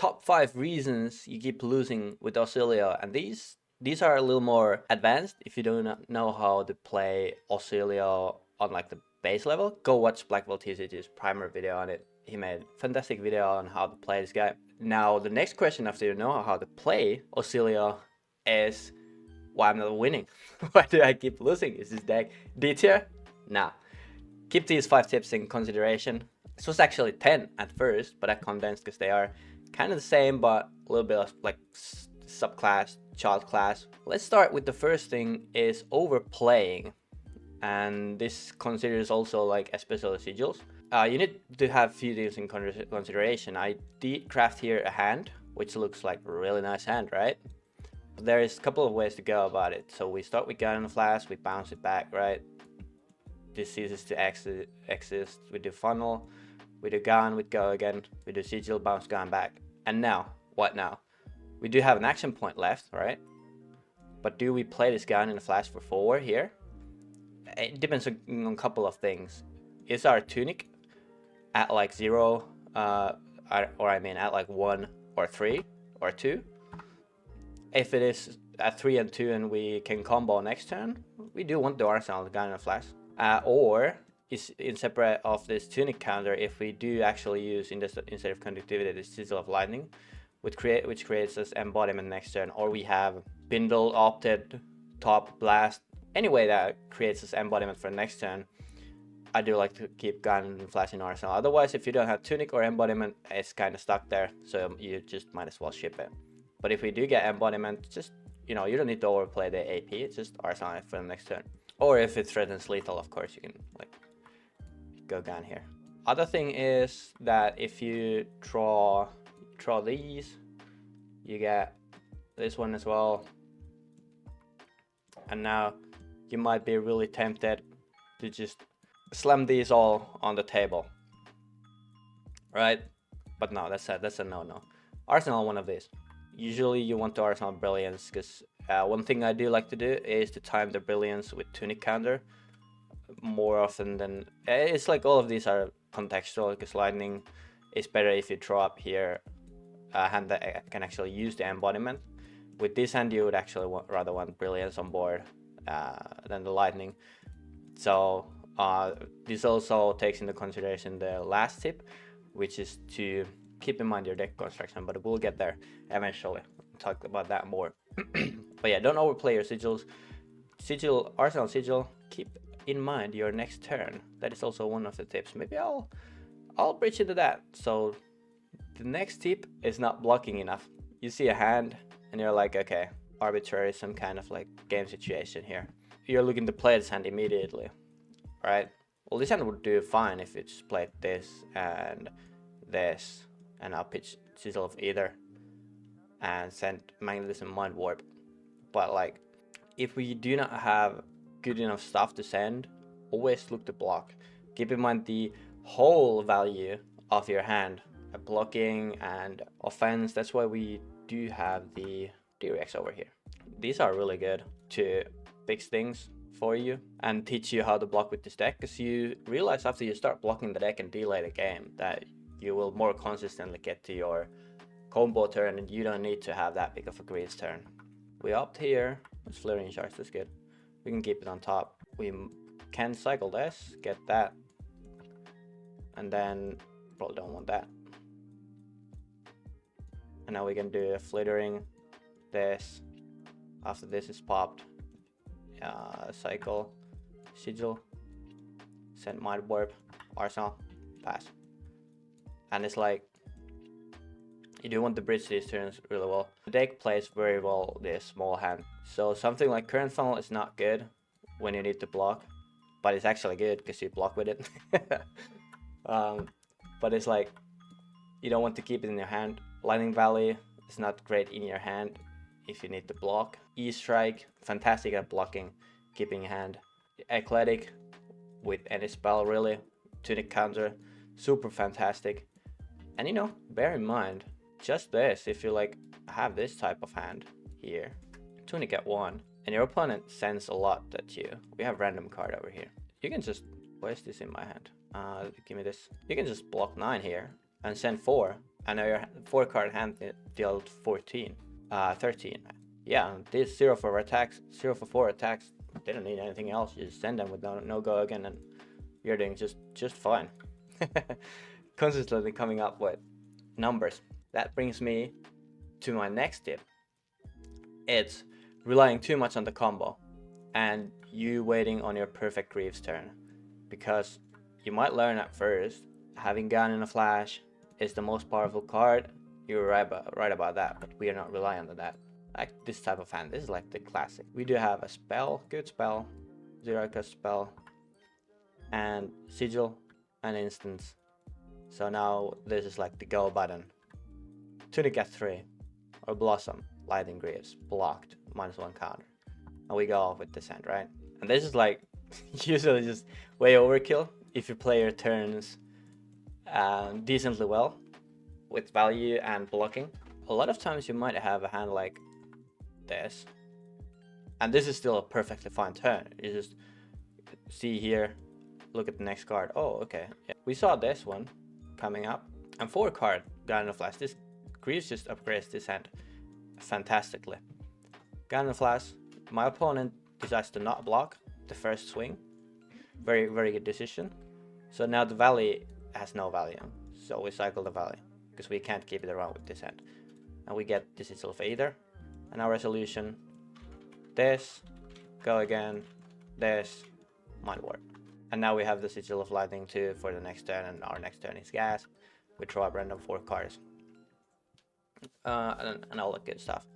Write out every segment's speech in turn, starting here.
top 5 reasons you keep losing with Oscilio, and these are a little more advanced. If you do not know how to play Oscilio on like the base level, go watch Blackwell TCG's primer video on it. He made a fantastic video on how to play this guy. Now the next question after you know how to play Oscilio is, why I'm not winning? Why do I keep losing? Is this deck D tier? Nah. Keep these 5 tips in consideration. This was actually 10 at first, but I condensed because they are kind of the same, but a little bit of like subclass, child class. Let's start with the first thing is overplaying. And this considers also like especially sigils. You need to have few things in consideration. I did craft here a hand, which looks like a really nice hand, right? But there is a couple of ways to go about it. So we start with gun and flash, we bounce it back, right? This ceases to exist. We do funnel, we do gun, we go again, we do sigil, bounce, gun back. And now, what now? We do have an action point left, right? But do we play this gun in a flash for 4 here? It depends on a couple of things. Is our tunic at like 0, or I mean at like 1 or 3 or 2? If it is at 3 and 2 and we can combo next turn, we do want the arsenal, the gun and a flash. Or is in separate of this tunic counter, if we do actually use instead of conductivity the sigil of lightning, which creates this embodiment next turn, or we have bindle, opted, top, blast, anyway that creates this embodiment for next turn. I do like to keep gun and flash in arsenal. Otherwise, if you don't have tunic or embodiment, it's kind of stuck there, so you just might as well ship it. But if we do get embodiment, just, you know, you don't need to overplay the AP, it's just arsenal it for the next turn. Or if it threatens lethal, of course, you can like go gun here. Other thing is that if you draw these, you get this one as well. And now you might be really tempted to just slam these all on the table, right? But no, that's a no-no. Arsenal one of these. Usually you want to arsenal brilliance, because one thing I do like to do is to time the brilliance with tunic counter more often than... It's like all of these are contextual, because lightning is better if you draw up here a hand that can actually use the embodiment. With this hand you would actually rather want brilliance on board than the lightning. So this also takes into consideration the last tip, which is to keep in mind your deck construction, but we'll get there eventually. We'll talk about that more. But yeah, don't overplay your sigils. Sigil, arsenal sigil, keep in mind your next turn. That is also one of the tips. Maybe I'll bridge into that. So the next tip is not blocking enough. You see a hand and you're like, okay, arbitrary, some kind of like game situation here. You're looking to play this hand immediately, right? Well, this hand would do fine if it's played this, and I'll pitch sigil of either and send magnetism mind warp. But like, if we do not have good enough stuff to send, always look to block. Keep in mind the whole value of your hand, blocking and offense. That's why we do have the D-Rex over here. These are really good to fix things for you and teach you how to block with this deck, because you realize after you start blocking the deck and delay the game that you will more consistently get to your combo turn, and you don't need to have that big of a grease turn. We opt here, it's flurry charge, that's good. We can keep it on top. We can cycle this, get that, and then probably don't want that. And now we can do a flittering this. After this is popped, cycle, sigil, send mind warp, arsenal, pass. And it's like, you do want to bridge these turns really well. The deck plays very well this small hand. So something like current funnel is not good when you need to block, but it's actually good because you block with it. But it's like, you don't want to keep it in your hand. Lightning Valley is not great in your hand if you need to block. E-Strike, fantastic at blocking, keeping your hand. Eclectic with any spell really. Tunic counter, super fantastic. And you know, bear in mind, just this, if you like have this type of hand here, Tunic at 1, and your opponent sends a lot at you. We have random card over here. You can just, where's this in my hand? Give me this. You can just block 9 here and send 4, I know your 4-card hand dealt 13. Yeah, these 0 for attacks, 0 for 4 attacks. They don't need anything else. You just send them with no go again, and you're doing just fine. Consistently coming up with numbers. That brings me to my next tip. It's relying too much on the combo and you waiting on your perfect Greaves turn, because you might learn at first having Gun in a Flash is the most powerful card. You're right about that, but we are not relying on that. Like this type of hand, this is like the classic. We do have a spell, good spell, 0-cost spell, and sigil, and instance. So now this is like the go button. Tunic at 3, or Blossom, Lightning Greaves, blocked, -1 counter. And we go off with Descent, right? And this is like usually just way overkill if you play your turns decently well with value and blocking. A lot of times you might have a hand like this, and this is still a perfectly fine turn. You just see here, look at the next card. Oh, okay. Yeah. We saw this one coming up, and 4-card Gun in a Flash. This Greaves just upgrades this hand fantastically. Gun in a Flash. My opponent decides to not block the first swing. Very, very good decision. So now the Valley has no value. So we cycle the Valley, because we can't keep it around with this hand. And we get this itself either. And our resolution, this, go again, this, Mind Warp. And now we have the Sigil of Lightning too for the next turn, and our next turn is Gas. We draw up random 4 cards. And all that good stuff.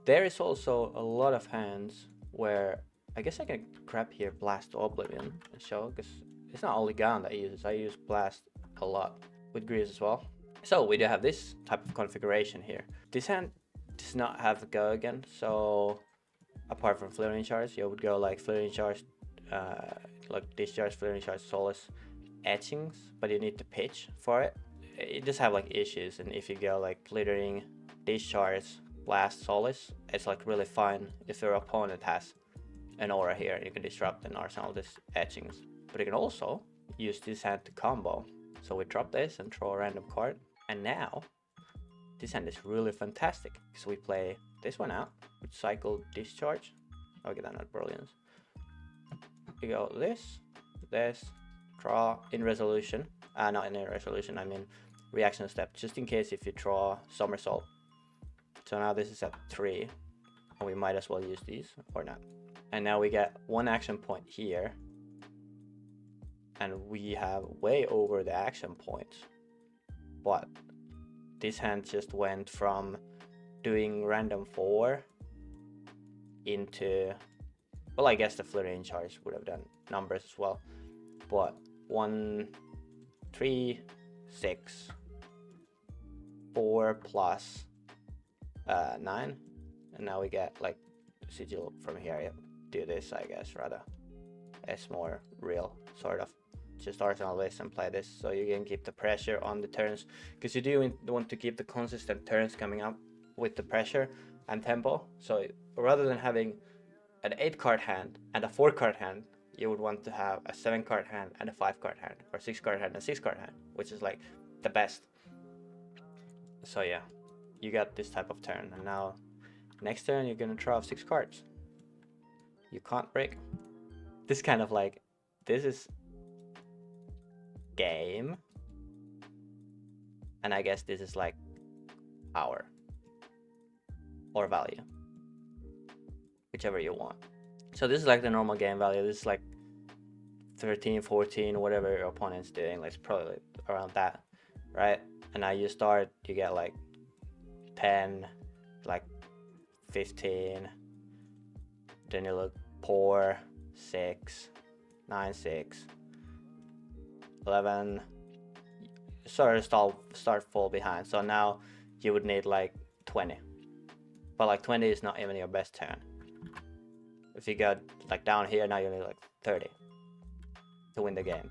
There is also a lot of hands where I guess I can grab here Blast Oblivion and show, because it's not only Gun that I use. I use Blast a lot with Greaves as well. So we do have this type of configuration here. This hand does not have a go again, so apart from Flaring Charge, you would go like Flaring Charge, like Discharge, Flaring Charge, Solace, Etchings, but you need to pitch for it. It just have like issues, and if you go like Glittering, Discharge, Blast, Solace, it's like really fine if your opponent has an aura here. You can disrupt and arsenal this Etchings, but you can also use this hand to combo. So we drop this and draw a random card, and now this hand is really fantastic because we play this one out with cycle Discharge. Okay, that's not Brilliance. You go this, draw in resolution. Not in a resolution, I mean reaction step, just in case if you draw Somersault. So now this is at 3, and we might as well use these or not. And now we get 1 action point here, and we have way over the action points. But this hand just went from doing random 4 into, well, I guess the Flaring Charge would have done numbers as well, but 1, 3, 6, 4 plus 9, and now we get like sigil from here. Yep. Do this, I guess, rather. It's more real, sort of. Just arsenal this and play this, so you can keep the pressure on the turns, because you do want to keep the consistent turns coming up with the pressure and tempo. So rather than having an 8-card hand and a 4-card hand, you would want to have a 7-card hand and a 5-card hand, or 6-card hand and a 6-card hand, which is like the best. So yeah, you got this type of turn, and now next turn you're gonna draw 6 cards. You can't break. This kind of like, this is game, and I guess this is like power or value, whichever you want. So this is like the normal game value. This is like 13, 14, whatever your opponent's doing. Like, it's probably around that, right? And now you start, you get like 10, like 15, then you look poor, 6, 9, 6, 11, sort of start fall behind. So now you would need like 20, but like 20 is not even your best turn. If you go like down here, now you need like 30 to win the game.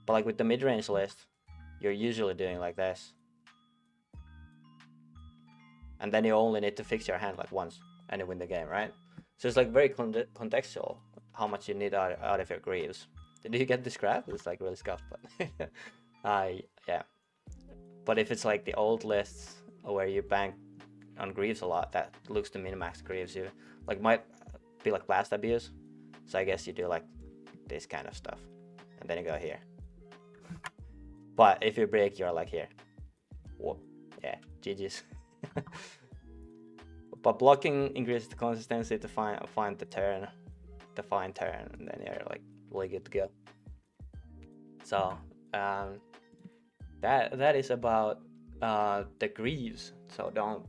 But like with the mid-range list, you're usually doing like this, and then you only need to fix your hand like once and you win the game, right? So it's like very contextual how much you need out of your Greaves. Did you get this graph? It's like really scuffed, but yeah. But if it's like the old lists where you bank on greaves a lot, that looks to min-max greaves. You like might be like blast abuse. So I guess you do like this kind of stuff, and then you go here. But if you break, you're like here. Whoop. Yeah, GG's. But blocking increases the consistency to find the turn, the fine turn, and then you're like really good to go. So that is about the greaves. So don't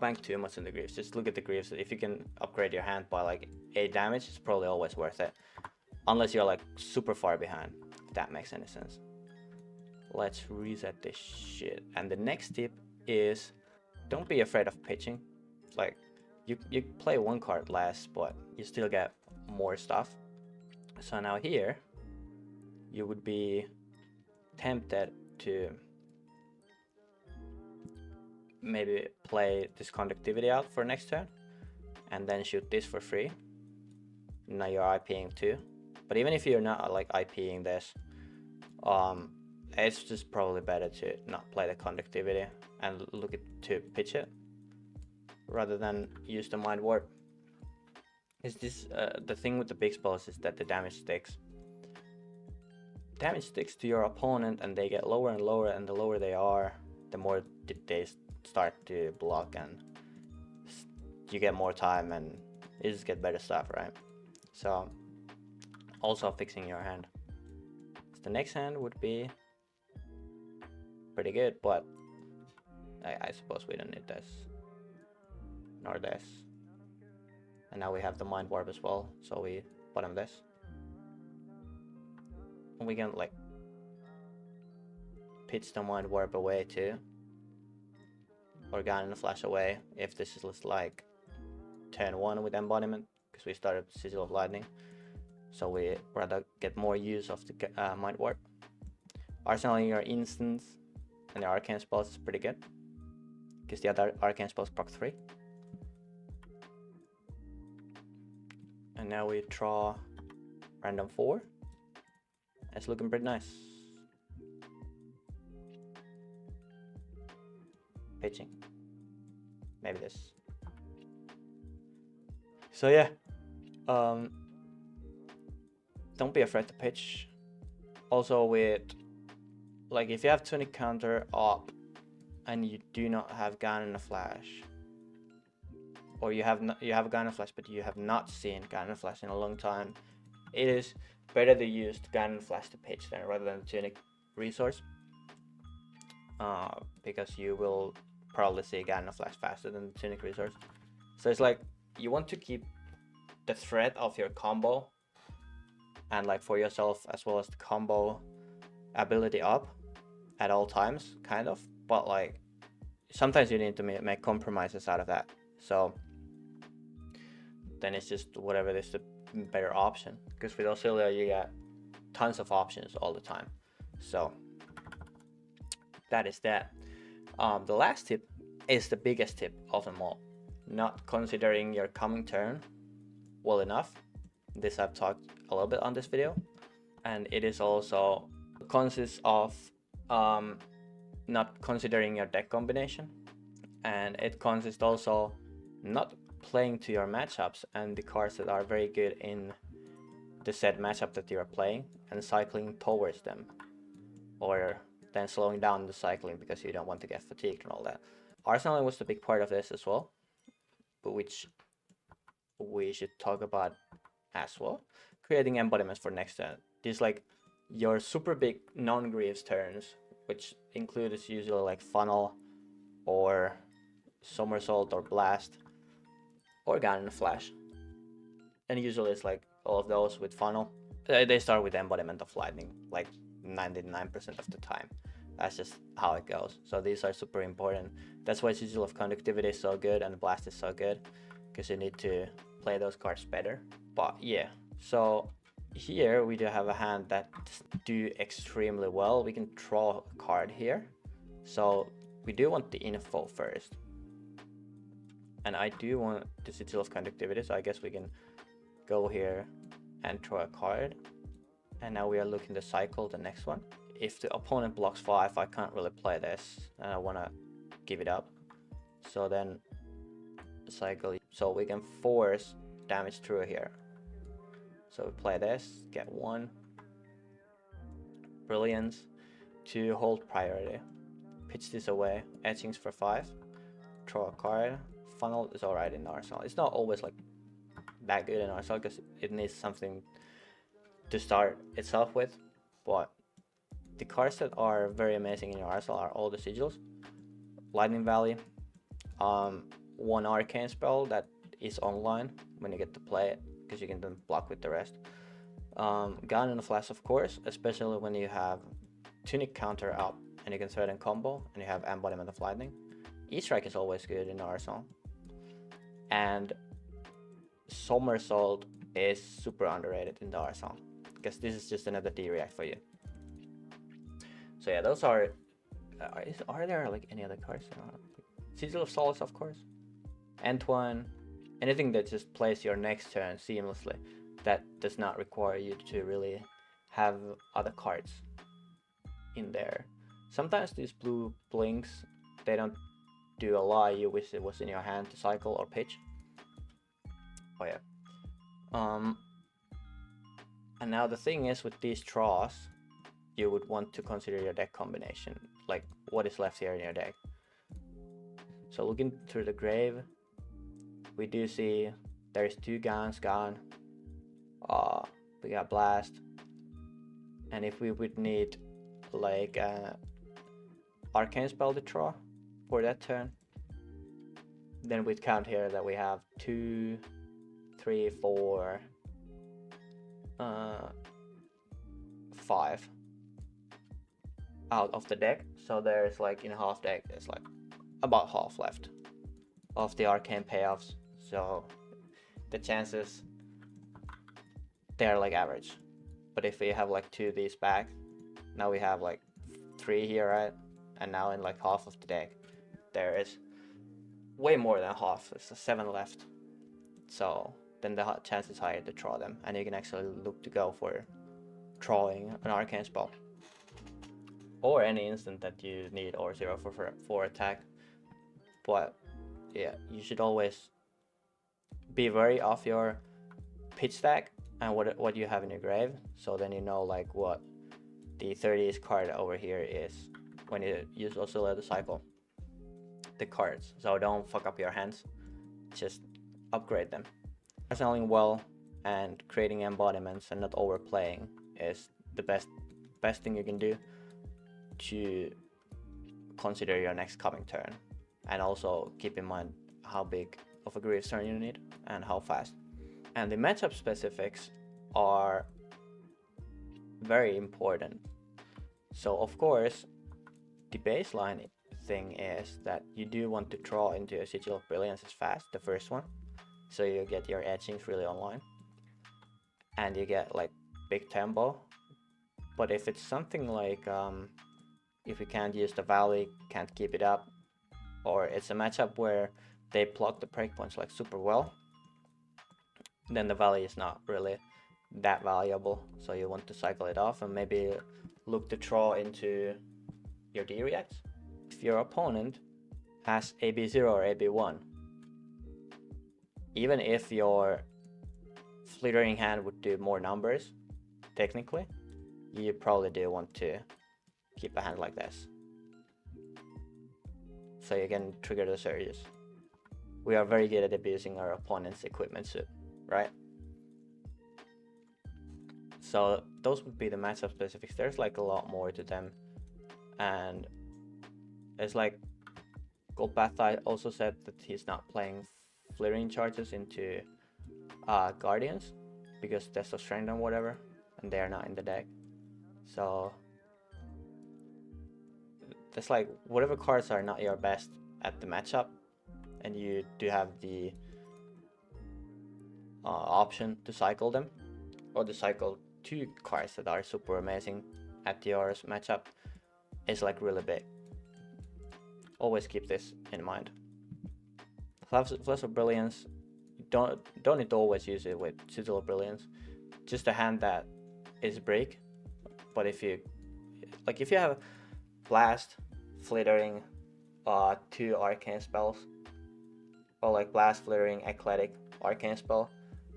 bank too much on the greaves. Just look at the greaves. If you can upgrade your hand by like 8 damage, it's probably always worth it. Unless you're like super far behind, if that makes any sense. Let's reset this shit. And the next tip is don't be afraid of pitching. Like you play 1 card less, but you still get more stuff. So now here you would be tempted to maybe play this conductivity out for next turn and then shoot this for free. Now you're IPing too. But even if you're not like IPing this, it's just probably better to not play the conductivity and look to pitch it rather than use the mind warp. Is this the thing with the big spells is that the damage sticks. Damage sticks to your opponent and they get lower and lower, and the lower they are, the more they start to block, and you get more time and you just get better stuff, right? So also fixing your hand. So the next hand would be pretty good, but I suppose we don't need this nor this. And now we have the mind warp as well, so we bottom this. And we can like pitch the mind warp away too, or Ganon flash away if this is like turn 1 with embodiment, because we started Sigil of Lightning, so we rather get more use of the mind warp. Arsenaling your instants and the arcane spells is pretty good, because the other arcane spells proc 3. And now we draw random 4. It's looking pretty nice. Pitching. Maybe this. So yeah. Don't be afraid to pitch. Also with like if you have Tunic counter up and you do not have Ganon Flash, or you have Ganon Flash but you have not seen Ganon Flash in a long time, it is better to use Ganon Flash to pitch then rather than Tunic resource, because you will probably see Ganon Flash faster than the Tunic resource. So it's like you want to keep the threat of your combo and like for yourself as well as the combo ability up at all times, kind of, but like sometimes you need to make compromises out of that. So then it's just whatever is the better option, because with Oscilio you get tons of options all the time. So that is that. The last tip is the biggest tip of them all: not considering your coming turn well enough. This I've talked a little bit on this video, and it is also consists of not considering your deck combination, and it consists also not playing to your matchups and the cards that are very good in the said matchup that you are playing, and cycling towards them, or then slowing down the cycling because you don't want to get fatigued and all that. Arsenaling was the big part of this as well, but which we should talk about as well. Creating embodiments for next turn. These like your super big non-greaves turns, which includes usually like funnel or somersault or blast or Ganon Flash, and usually it's like all of those with funnel. They start with embodiment of lightning like 99% of the time. That's just how it goes. So these are super important. That's why Sigil of Conductivity is so good and Blast is so good, because you need to play those cards better. But yeah, so here we do have a hand that do extremely well. We can draw a card here, so we do want the info first, and I do want the Sigil of Conductivity, so I guess we can go here and draw a card. And now we are looking to cycle the next one. if the opponent blocks 5, I can't really play this, and I want to give it up. So then cycle, so we can force damage through here. So we play this, get 1 brilliance, 2 hold priority, pitch this away, etchings for 5, draw a card. Funnel is alright in Arsenal. It's not always like that good in Arsenal because it needs something to start itself with, but the cards that are very amazing in your arsenal are all the sigils, Lightning Valley, 1 arcane spell that is online when you get to play it because you can then block with the rest. Gun and a Flash, of course, especially when you have Tunic counter up and you can threaten combo and you have Embodiment of Lightning. E-Strike is always good in Arsenal. And Somersault is super underrated in the Arsenal because this is just another D-React for you. So yeah, those are there like any other cards? Sigil of Solace, of course. Entwine, anything that just plays your next turn seamlessly, that does not require you to really have other cards in there. Sometimes these blue blinks, they don't do a lot. You wish it was in your hand to cycle or pitch. Oh yeah. And now the thing is with these draws, you would want to consider your deck combination, like what is left here in your deck. So looking through the grave, we do see there's 2 guns gone. We got Blast, and if we would need like arcane spell to draw for that turn, then we'd count here that we have 2, 3, 4, 5 out of the deck. So there's like in half deck, there's like about half left of the arcane payoffs. So the chances, they're like average. But if we have like 2 of these back, now we have like 3 here, right? And now in like half of the deck, there is way more than half. There's 7 left. So then the chance is higher to draw them, and you can actually look to go for drawing an arcane spell or any instant that you need or 0 for attack. But yeah, you should always be wary of your pitch stack and what you have in your grave, so then you know like what the 30th card over here is when you use Oscilio to cycle the cards. So don't fuck up your hands, just upgrade them. Arsenaling well and creating embodiments and not overplaying is the best thing you can do to consider your next coming turn. And also keep in mind how big of a grief turn you need and how fast. And the matchup specifics are very important. So of course, the baseline thing is that you do want to draw into a Sigil of Brilliance as fast, the first one, so you get your etchings really online and you get like big tempo. But if it's something like if you can't use the Valley, can't keep it up, or it's a matchup where they block the breakpoints like super well, then the Valley is not really that valuable. So you want to cycle it off and maybe look to draw into your D-Reacts. If your opponent has AB0 or AB1, even if your flittering hand would do more numbers, technically, you probably do want to keep a hand like this, so you can trigger the surges. We are very good at abusing our opponent's equipment suit, right? So those would be the matchup specifics. There's like a lot more to them, and it's like Golpathai also said that he's not playing flittering charges into Guardians because test of strength and whatever, and they are not in the deck. So it's like whatever cards are not your best at the matchup, and you do have the option to cycle them, or to cycle 2 cards that are super amazing at your matchup, is like really big. Always keep this in mind. Flash of Brilliance, don't need to always use it with Sigil of Brilliance. Just a hand that is break, but if you like if you have Blast, Flittering, 2 arcane spells, or like Blast, Flittering, Eclectic, arcane spell,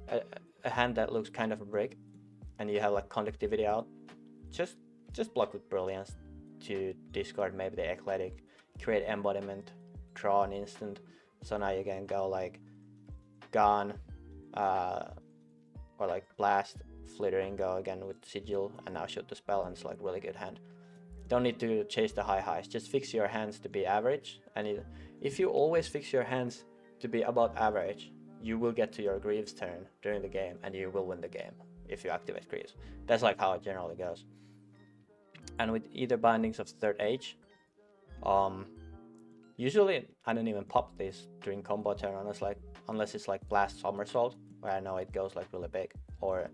a hand that looks kind of a brick, and you have like Conductivity out, just block with Brilliance to discard maybe the Eclectic, create Embodiment, draw an instant, so now you can go like Gone, or like Blast, Flittering, go again with Sigil, and now shoot the spell, and it's like really good hand. Don't need to chase the high highs, just fix your hands to be average, and if you always fix your hands to be about average, you will get to your Greaves turn during the game, and you will win the game if you activate Greaves. That's like how it generally goes. And with either Bindings of Third Age, usually I don't even pop this during combo turn unless it's like Blast Somersault, where I know it goes like really big, or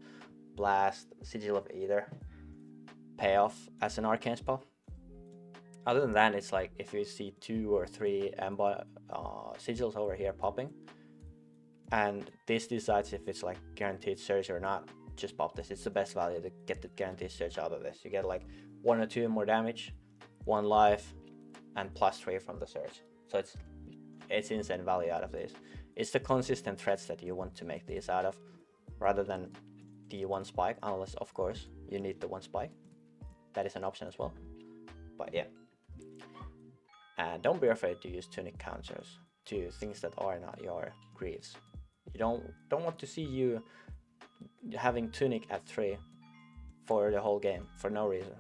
Blast Sigil of Either payoff as an arcane spell. Other than that, it's like if you see 2 or 3 sigils over here popping, and this decides if it's like guaranteed surge or not, just pop this. It's the best value to get the guaranteed surge out of this. You get like 1 or 2 more damage, 1 life, and +3 from the surge. So it's insane value out of this. It's the consistent threats that you want to make these out of, rather than the 1 spike, unless of course you need the 1 spike. That is an option as well. But yeah. And don't be afraid to use tunic counters to things that are not your Greaves. You don't want to see you having tunic at 3 for the whole game for no reason.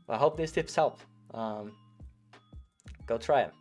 I hope these tips help. Go try them.